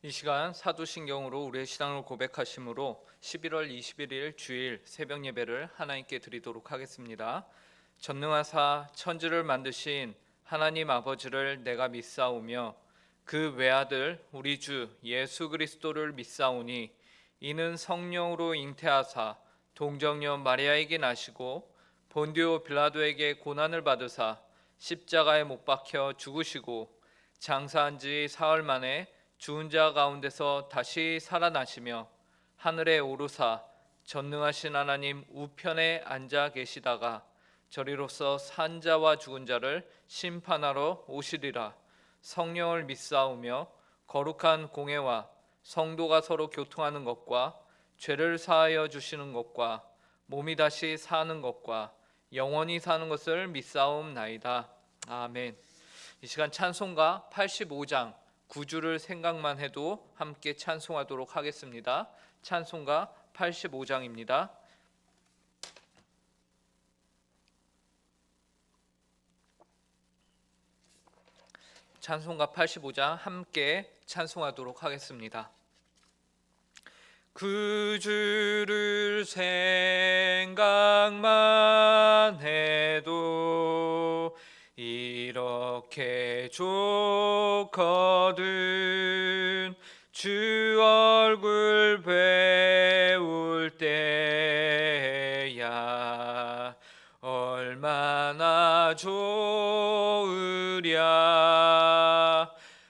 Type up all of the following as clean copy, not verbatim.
이 시간 사도신경으로 우리의 신앙을 고백하심으로 11월 21일 주일 새벽 예배를 하나님께 드리도록 하겠습니다. 전능하사 천지를 만드신 하나님 아버지를 내가 믿사오며 그 외아들 우리 주 예수 그리스도를 믿사오니 이는 성령으로 잉태하사 동정녀 마리아에게 나시고 본디오 빌라도에게 고난을 받으사 십자가에 못 박혀 죽으시고 장사한 지 사흘 만에 죽은 자 가운데서 다시 살아나시며 하늘에 오르사 전능하신 하나님 우편에 앉아 계시다가 저리로서 산 자와 죽은 자를 심판하러 오시리라. 성령을 믿사오며 거룩한 공회와 성도가 서로 교통하는 것과 죄를 사하여 주시는 것과 몸이 다시 사는 것과 영원히 사는 것을 믿사옵나이다. 아멘. 이 시간 찬송가 85장 9주를 생각만 해도 함께 찬송하도록 하겠습니다. 찬송가 85장입니다. 찬송가 85장 함께 찬송하도록 하겠습니다. 그 주를 생각만 해도 이렇게 좋거든. 주 얼굴 배울 때야 얼마나 좋으랴.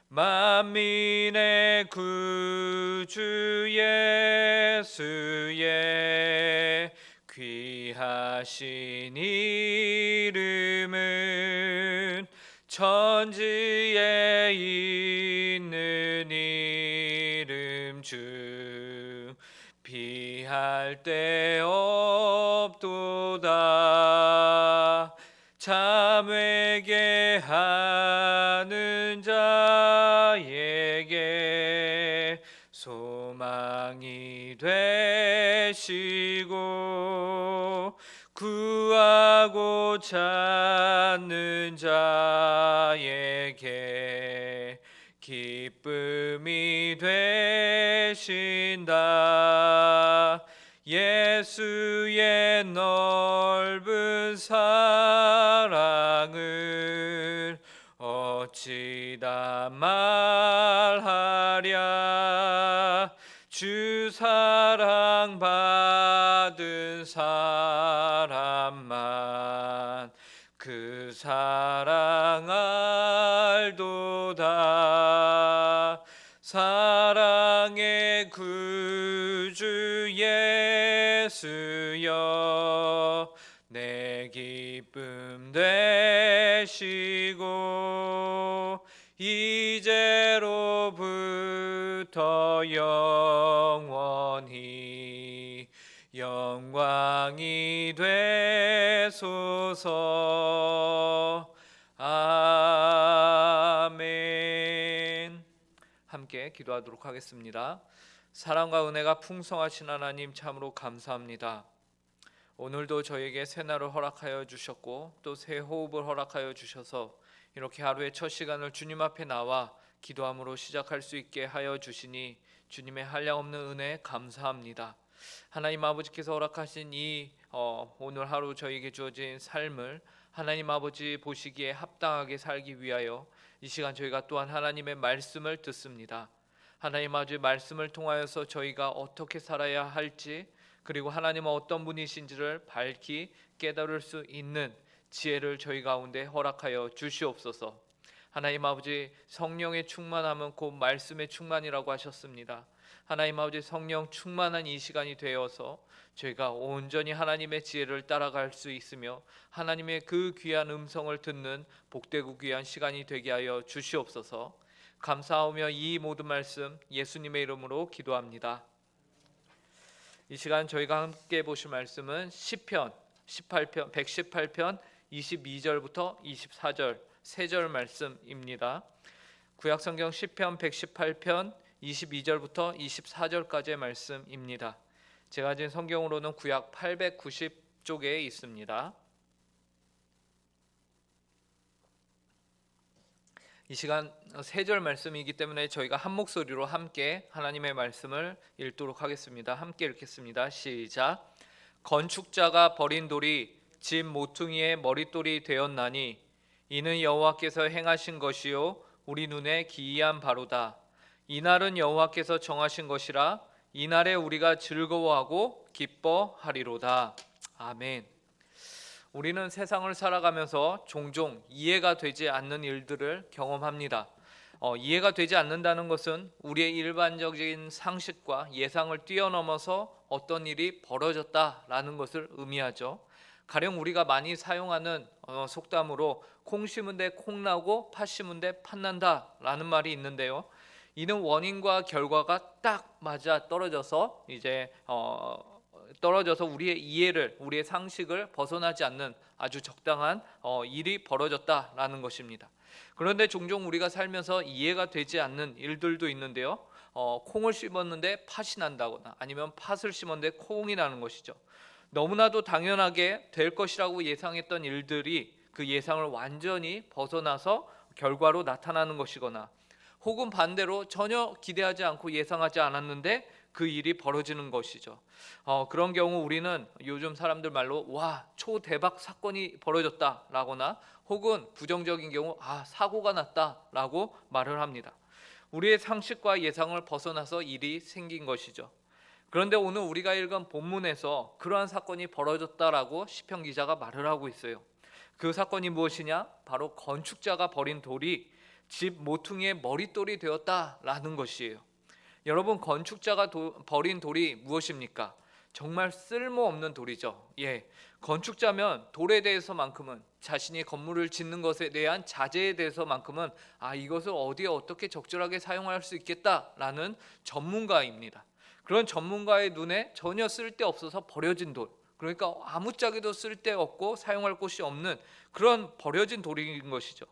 만민의 구주 예수의 귀하신 이름은 천지에 있는 이름 주 비할 데 없도다. 참 회개하는 자에게 소망이 되시고 구하고 찾는 자에게 기쁨이 되신다. 예수의 넓은 사랑을 어찌 다 말하랴. 주 사랑 받은 사람만 그 사랑 알도다. 사랑의 구주 예수여 내 기쁨 되시고 이제로부터 영원히 영광이 되소서. 아멘. 함께 기도하도록 하겠습니다. 사랑과 은혜가 풍성하신 하나님 참으로 감사합니다. 오늘도 저에게 새날을 허락하여 주셨고 또 새 호흡을 허락하여 주셔서 이렇게 하루의 첫 시간을 주님 앞에 나와 기도함으로 시작할 수 있게 하여 주시니 주님의 한량없는 은혜 감사합니다. 하나님 아버지께서 허락하신 이 오늘 하루 저에게 주어진 삶을 하나님 아버지 보시기에 합당하게 살기 위하여 이 시간 저희가 또한 하나님의 말씀을 듣습니다. 하나님 아버지 말씀을 통하여서 저희가 어떻게 살아야 할지 그리고 하나님은 어떤 분이신지를 밝히 깨달을 수 있는 지혜를 저희 가운데 허락하여 주시옵소서. 하나님 아버지 성령의 충만함은 곧 말씀의 충만이라고 하셨습니다. 하나님 아버지 성령 충만한 이 시간이 되어서 저희가 온전히 하나님의 지혜를 따라갈 수 있으며 하나님의 그 귀한 음성을 듣는 복되고 귀한 시간이 되게 하여 주시옵소서. 감사하며 이 모든 말씀 예수님의 이름으로 기도합니다. 이 시간 저희가 함께 보실 말씀은 시편 118편 22절부터 24절 세 절 말씀입니다. 구약성경 시편 118편 22절부터 24절까지의 말씀입니다. 제가 가진 성경으로는 구약 890쪽에 있습니다. 이 시간 세 절 말씀이기 때문에 저희가 한 목소리로 함께 하나님의 말씀을 읽도록 하겠습니다. 함께 읽겠습니다. 시작. 건축자가 버린 돌이 집 모퉁이의 머릿돌이 되었나니 이는 여호와께서 행하신 것이요 우리 눈에 기이한 바로다. 이날은 여호와께서 정하신 것이라 이날에 우리가 즐거워하고 기뻐하리로다. 아멘. 우리는 세상을 살아가면서 종종 이해가 되지 않는 일들을 경험합니다. 이해가 되지 않는다는 것은 우리의 일반적인 상식과 예상을 뛰어넘어서 어떤 일이 벌어졌다라는 것을 의미하죠. 가령 우리가 많이 사용하는 속담으로 콩 심은 데 콩 나고 팥 심은 데 팥 난다라는 말이 있는데요. 이는 원인과 결과가 딱 맞아 떨어져서 우리의 이해를, 우리의 상식을 벗어나지 않는 아주 적당한 일이 벌어졌다라는 것입니다. 그런데 종종 우리가 살면서 이해가 되지 않는 일들도 있는데요. 콩을 심었는데 팥이 난다거나 아니면 팥을 심었는데 콩이 나는 것이죠. 너무나도 당연하게 될 것이라고 예상했던 일들이 그 예상을 완전히 벗어나서 결과로 나타나는 것이거나, 혹은 반대로 전혀 기대하지 않고 예상하지 않았는데 그 일이 벌어지는 것이죠. 그런 경우 우리는 요즘 사람들 말로 와 초대박 사건이 벌어졌다라거나, 혹은 부정적인 경우 사고가 났다라고 말을 합니다. 우리의 상식과 예상을 벗어나서 일이 생긴 것이죠. 그런데 오늘 우리가 읽은 본문에서 그러한 사건이 벌어졌다라고 시편 기자가 말을 하고 있어요. 그 사건이 무엇이냐? 바로 건축자가 버린 돌이 집 모퉁이의 머릿돌이 되었다라는 것이에요. 여러분, 건축자가 버린 돌이 무엇입니까? 정말 쓸모없는 돌이죠. 건축자면 돌에 대해서만큼은, 자신이 건물을 짓는 것에 대한 자재에 대해서만큼은 이것을 어디에 어떻게 적절하게 사용할 수 있겠다라는 전문가입니다. 그런 전문가의 눈에 전혀 쓸데없어서 버려진 돌, 그러니까 아무짝에도 쓸데없고 사용할 곳이 없는 그런 버려진 돌인 것이죠.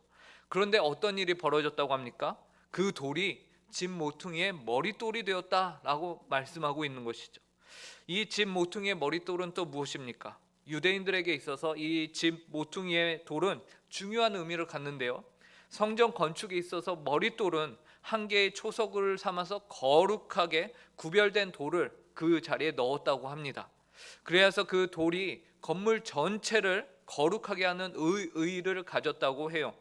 그런데 어떤 일이 벌어졌다고 합니까? 그 돌이 집 모퉁이의 머릿돌이 되었다라고 말씀하고 있는 것이죠. 이 집 모퉁이의 머릿돌은 또 무엇입니까? 유대인들에게 있어서 이 집 모퉁이의 돌은 중요한 의미를 갖는데요. 성전 건축에 있어서 머릿돌은 한 개의 초석을 삼아서 거룩하게 구별된 돌을 그 자리에 넣었다고 합니다. 그래서 그 돌이 건물 전체를 거룩하게 하는 의의를 가졌다고 해요.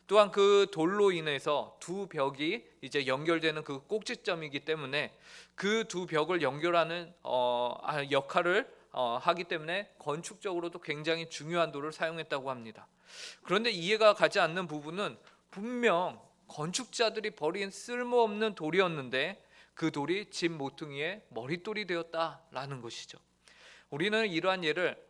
또한 그 돌로 인해서 두 벽이 연결되는 그 꼭지점이기 때문에 그 두 벽을 연결하는 역할을 하기 때문에 건축적으로도 굉장히 중요한 돌을 사용했다고 합니다. 그런데 이해가 가지 않는 부분은, 분명 건축자들이 버린 쓸모없는 돌이었는데 그 돌이 집 모퉁이의 머릿돌이 되었다라는 것이죠. 우리는 이러한 예를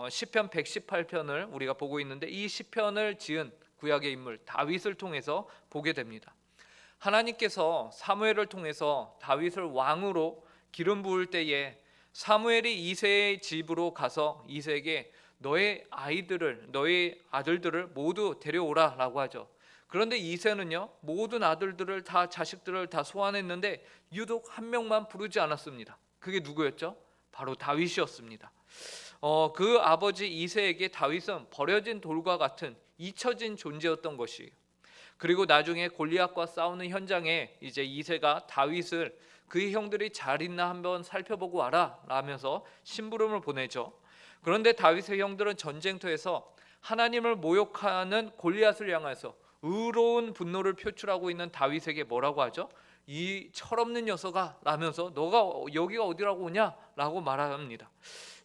시편 118편을 우리가 보고 있는데, 이 시편을 지은 구약의 인물 다윗을 통해서 보게 됩니다. 하나님께서 사무엘을 통해서 다윗을 왕으로 기름 부을 때에 사무엘이 이새의 집으로 가서 이새에게 너의 아들들을 모두 데려오라 라고 하죠. 그런데 이새는요, 모든 자식들을 다 소환했는데 유독 한 명만 부르지 않았습니다. 그게 누구였죠? 바로 다윗이었습니다. 그 아버지 이새에게 다윗은 버려진 돌과 같은 잊혀진 존재였던 것이에요. 그리고 나중에 골리앗과 싸우는 현장에 이새가 다윗을 그의 형들이 잘 있나 한번 살펴보고 와라 라면서 심부름을 보내죠. 그런데 다윗의 형들은 전쟁터에서 하나님을 모욕하는 골리앗을 향해서 의로운 분노를 표출하고 있는 다윗에게 뭐라고 하죠? 이 철없는 녀석아 라면서 너가 여기가 어디라고 오냐 라고 말합니다.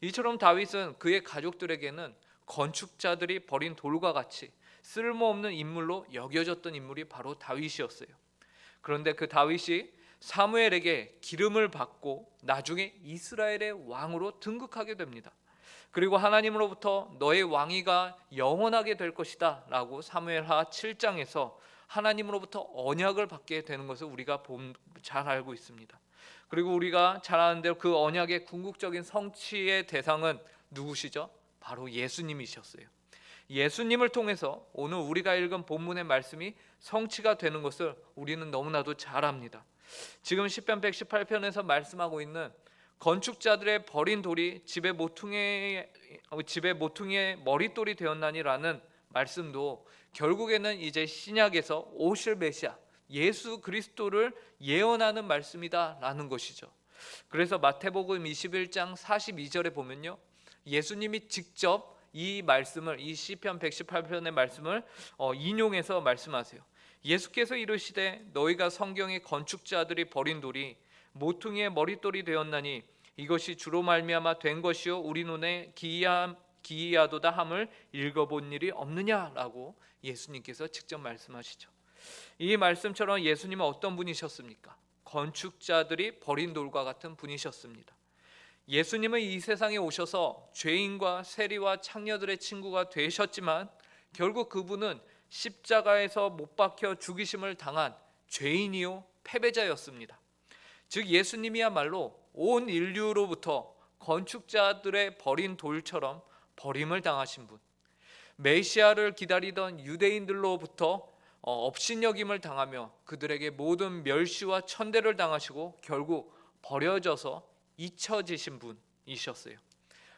이처럼 다윗은 그의 가족들에게는 건축자들이 버린 돌과 같이 쓸모없는 인물로 여겨졌던 인물이 바로 다윗이었어요. 그런데 그 다윗이 사무엘에게 기름을 받고 나중에 이스라엘의 왕으로 등극하게 됩니다. 그리고 하나님으로부터 너의 왕위가 영원하게 될 것이다 라고 사무엘하 7장에서 하나님으로부터 언약을 받게 되는 것을 우리가 잘 알고 있습니다. 그리고 우리가 잘 아는 대로 그 언약의 궁극적인 성취의 대상은 누구시죠? 바로 예수님이셨어요. 예수님을 통해서 오늘 우리가 읽은 본문의 말씀이 성취가 되는 것을 우리는 너무나도 잘 압니다. 지금 시편 118편에서 말씀하고 있는 건축자들의 버린 돌이 집의 모퉁이의 머릿돌이 되었나니라는 말씀도 결국에는 이제 신약에서 오실 메시아 예수 그리스도를 예언하는 말씀이다라는 것이죠. 그래서 마태복음 21장 42절에 보면요, 예수님이 직접 이 말씀을, 이 시편 118편의 말씀을 인용해서 말씀하세요. 예수께서 이르시되 너희가 성경의 건축자들이 버린 돌이 모퉁이의 머릿돌이 되었나니 이것이 주로 말미암아 된 것이요 우리 눈에 기이하도다 함을 읽어본 일이 없느냐라고 예수님께서 직접 말씀하시죠. 이 말씀처럼 예수님은 어떤 분이셨습니까? 건축자들이 버린 돌과 같은 분이셨습니다. 예수님은 이 세상에 오셔서 죄인과 세리와 창녀들의 친구가 되셨지만 결국 그분은 십자가에서 못 박혀 죽이심을 당한 죄인이요 패배자였습니다. 즉 예수님이야말로 온 인류로부터 건축자들의 버린 돌처럼 버림을 당하신 분, 메시아를 기다리던 유대인들로부터 업신여김을 당하며 그들에게 모든 멸시와 천대를 당하시고 결국 버려져서 잊혀지신 분이셨어요.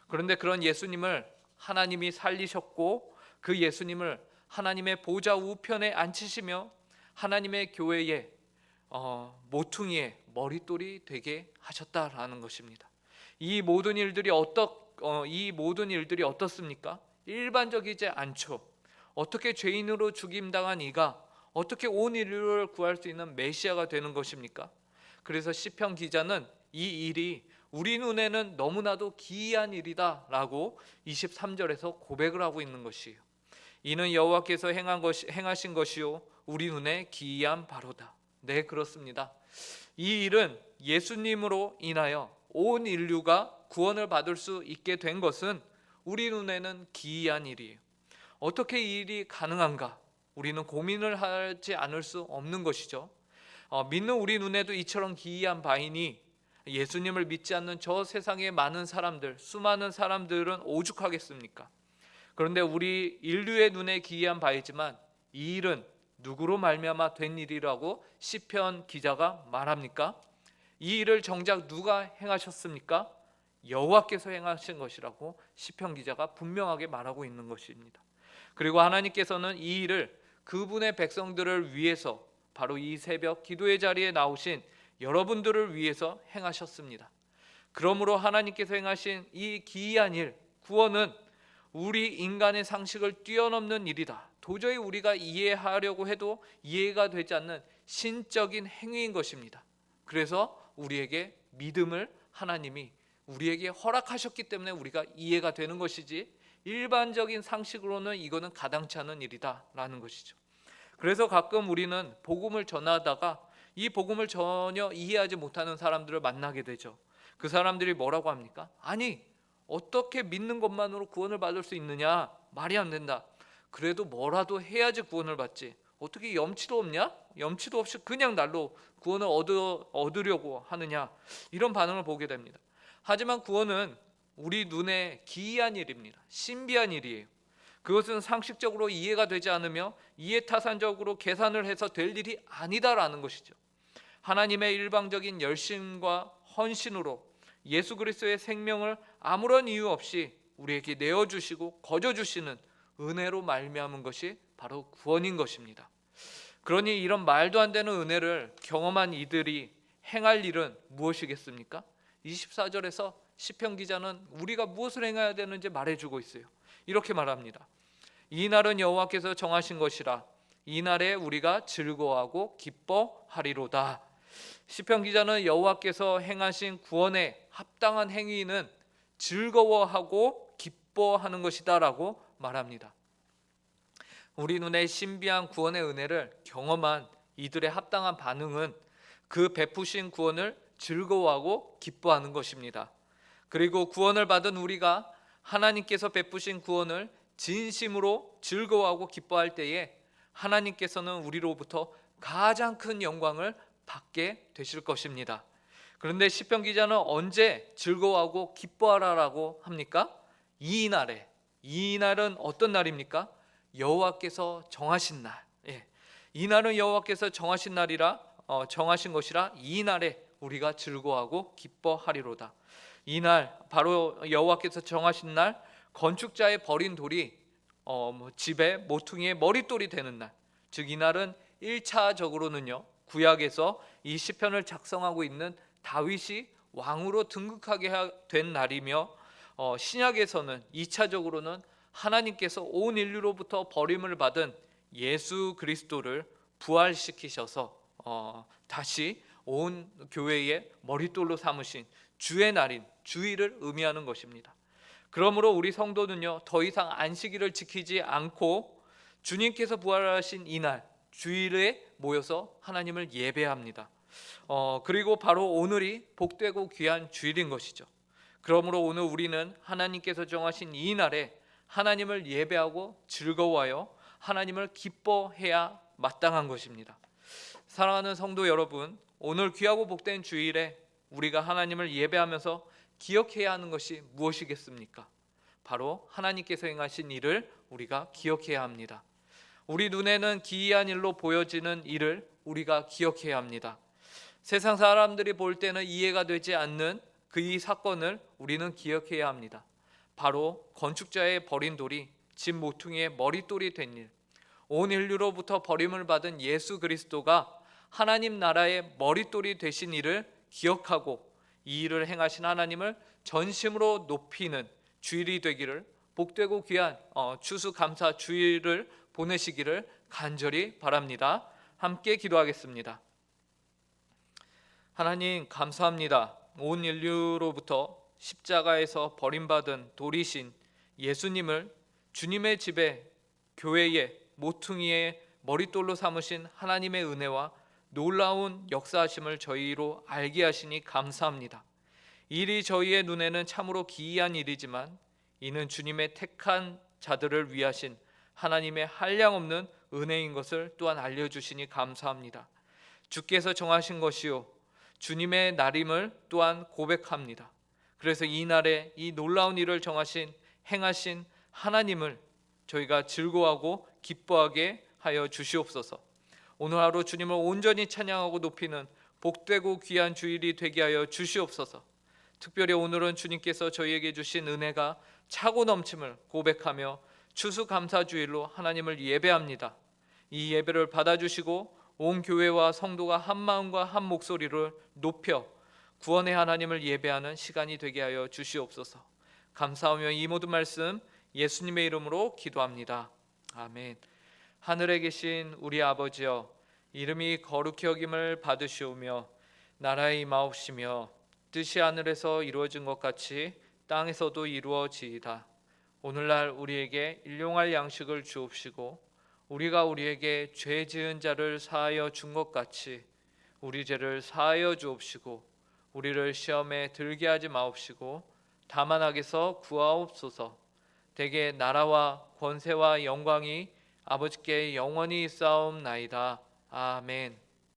그런데 그런 예수님을 하나님이 살리셨고 그 예수님을 하나님의 보좌 우편에 앉히시며 하나님의 교회의 모퉁이의 머릿돌이 되게 하셨다라는 것입니다. 이 모든 일들이 어떻습니까? 일반적이지 않죠. 어떻게 죄인으로 죽임당한 이가 어떻게 온 인류를 구할 수 있는 메시아가 되는 것입니까? 그래서 시편 기자는 이 일이 우리 눈에는 너무나도 기이한 일이다 라고 23절에서 고백을 하고 있는 것이에요. 이는 여호와께서 행하신 것이요 우리 눈에 기이한 바로다. 네, 그렇습니다. 이 일은 예수님으로 인하여 온 인류가 구원을 받을 수 있게 된 것은 우리 눈에는 기이한 일이에요. 어떻게 이 일이 가능한가? 우리는 고민을 하지 않을 수 없는 것이죠. 믿는 우리 눈에도 이처럼 기이한 바이니 예수님을 믿지 않는 저 세상의 많은 사람들, 수많은 사람들은 오죽하겠습니까? 그런데 우리 인류의 눈에 기이한 바이지만 이 일은 누구로 말미암아 된 일이라고 시편 기자가 말합니까? 이 일을 정작 누가 행하셨습니까? 여호와께서 행하신 것이라고 시편 기자가 분명하게 말하고 있는 것입니다. 그리고 하나님께서는 이 일을 그분의 백성들을 위해서 바로 이 새벽 기도의 자리에 나오신 여러분들을 위해서 행하셨습니다. 그러므로 하나님께서 행하신 이 기이한 일, 구원은 우리 인간의 상식을 뛰어넘는 일이다. 도저히 우리가 이해하려고 해도 이해가 되지 않는 신적인 행위인 것입니다. 그래서 우리에게 믿음을 하나님이 우리에게 허락하셨기 때문에 우리가 이해가 되는 것이지 일반적인 상식으로는 이거는 가당치 않은 일이다 라는 것이죠. 그래서 가끔 우리는 복음을 전하다가 이 복음을 전혀 이해하지 못하는 사람들을 만나게 되죠. 그 사람들이 뭐라고 합니까? 아니, 어떻게 믿는 것만으로 구원을 받을 수 있느냐? 말이 안 된다. 그래도 뭐라도 해야지 구원을 받지. 어떻게 염치도 없냐? 염치도 없이 그냥 날로 구원을 얻으려고 하느냐? 이런 반응을 보게 됩니다. 하지만 구원은 우리 눈에 기이한 일입니다. 신비한 일이에요. 그것은 상식적으로 이해가 되지 않으며 이해타산적으로 계산을 해서 될 일이 아니다라는 것이죠. 하나님의 일방적인 열심과 헌신으로 예수 그리스도의 생명을 아무런 이유 없이 우리에게 내어주시고 거저주시는 은혜로 말미암은 것이 바로 구원인 것입니다. 그러니 이런 말도 안 되는 은혜를 경험한 이들이 행할 일은 무엇이겠습니까? 24절에서 시편 기자는 우리가 무엇을 행해야 되는지 말해주고 있어요. 이렇게 말합니다. 이 날은 여호와께서 정하신 것이라 이 날에 우리가 즐거워하고 기뻐하리로다. 시편 기자는 여호와께서 행하신 구원에 합당한 행위는 즐거워하고 기뻐하는 것이다라고 말합니다. 우리 눈에 신비한 구원의 은혜를 경험한 이들의 합당한 반응은 그 베푸신 구원을 즐거워하고 기뻐하는 것입니다. 그리고 구원을 받은 우리가 하나님께서 베푸신 구원을 진심으로 즐거워하고 기뻐할 때에 하나님께서는 우리로부터 가장 큰 영광을 받게 되실 것입니다. 그런데 시편 기자는 언제 즐거워하고 기뻐하라라고 합니까? 이 날에. 이 날은 어떤 날입니까? 여호와께서 정하신 날. 이 날은 여호와께서 정하신 날이라 정하신 것이라 이 날에 우리가 즐거워하고 기뻐하리로다. 이 날 바로 여호와께서 정하신 날 건축자의 버린 돌이 집에 모퉁이의 머릿돌이 되는 날, 즉 이날은 1차적으로는요 구약에서 이 시편을 작성하고 있는 다윗이 왕으로 등극하게 된 날이며, 신약에서는 2차적으로는 하나님께서 온 인류로부터 버림을 받은 예수 그리스도를 부활시키셔서 다시 온 교회의 머릿돌로 삼으신 주의 날인 주일을 의미하는 것입니다. 그러므로 우리 성도는요 더 이상 안식일을 지키지 않고 주님께서 부활하신 이날 주일에 모여서 하나님을 예배합니다. 그리고 바로 오늘이 복되고 귀한 주일인 것이죠. 그러므로 오늘 우리는 하나님께서 정하신 이 날에 하나님을 예배하고 즐거워하여 하나님을 기뻐해야 마땅한 것입니다. 사랑하는 성도 여러분, 오늘 귀하고 복된 주일에 우리가 하나님을 예배하면서 기억해야 하는 것이 무엇이겠습니까? 바로 하나님께서 행하신 일을 우리가 기억해야 합니다. 우리 눈에는 기이한 일로 보여지는 일을 우리가 기억해야 합니다. 세상 사람들이 볼 때는 이해가 되지 않는 그 이 사건을 우리는 기억해야 합니다. 바로 건축자의 버린 돌이 집 모퉁이의 머릿돌이 된 일, 온 인류로부터 버림을 받은 예수 그리스도가 하나님 나라의 머릿돌이 되신 일을 기억하고 이 일을 행하신 하나님을 전심으로 높이는 주일이 되기를, 복되고 귀한 추수감사 주일을 보내시기를 간절히 바랍니다. 함께 기도하겠습니다. 하나님 감사합니다. 온 인류로부터 십자가에서 버림받은 돌이신 예수님을 주님의 집에 교회의 모퉁이의 머릿돌로 삼으신 하나님의 은혜와 놀라운 역사하심을 저희로 알게 하시니 감사합니다. 일이 저희의 눈에는 참으로 기이한 일이지만 이는 주님의 택한 자들을 위하신 하나님의 한량없는 은혜인 것을 또한 알려주시니 감사합니다. 주께서 정하신 것이요 주님의 날임을 또한 고백합니다. 그래서 이 날에 이 놀라운 일을 정하신 행하신 하나님을 저희가 즐거워하고 기뻐하게 하여 주시옵소서. 오늘 하루 주님을 온전히 찬양하고 높이는 복되고 귀한 주일이 되게 하여 주시옵소서. 특별히 오늘은 주님께서 저희에게 주신 은혜가 차고 넘침을 고백하며 추수감사주일로 하나님을 예배합니다. 이 예배를 받아주시고 온 교회와 성도가 한 마음과 한 목소리를 높여 구원의 하나님을 예배하는 시간이 되게 하여 주시옵소서. 감사하며 이 모든 말씀 예수님의 이름으로 기도합니다. 아멘. 하늘에 계신 우리 아버지여, 이름이 거룩히 여김을 받으시오며 나라의 임하옵시며 뜻이 하늘에서 이루어진 것 같이 땅에서도 이루어지이다. 오늘날 우리에게 일용할 양식을 주옵시고 우리가 우리에게 죄 지은 자를 사하여 준 것 같이 우리 죄를 사하여 주옵시고 우리를 시험에 들게 하지 마옵시고 다만 악에서 구하옵소서. 대개 나라와 권세와 영광이 아버지께 영원히 있사옵나이다. 아멘.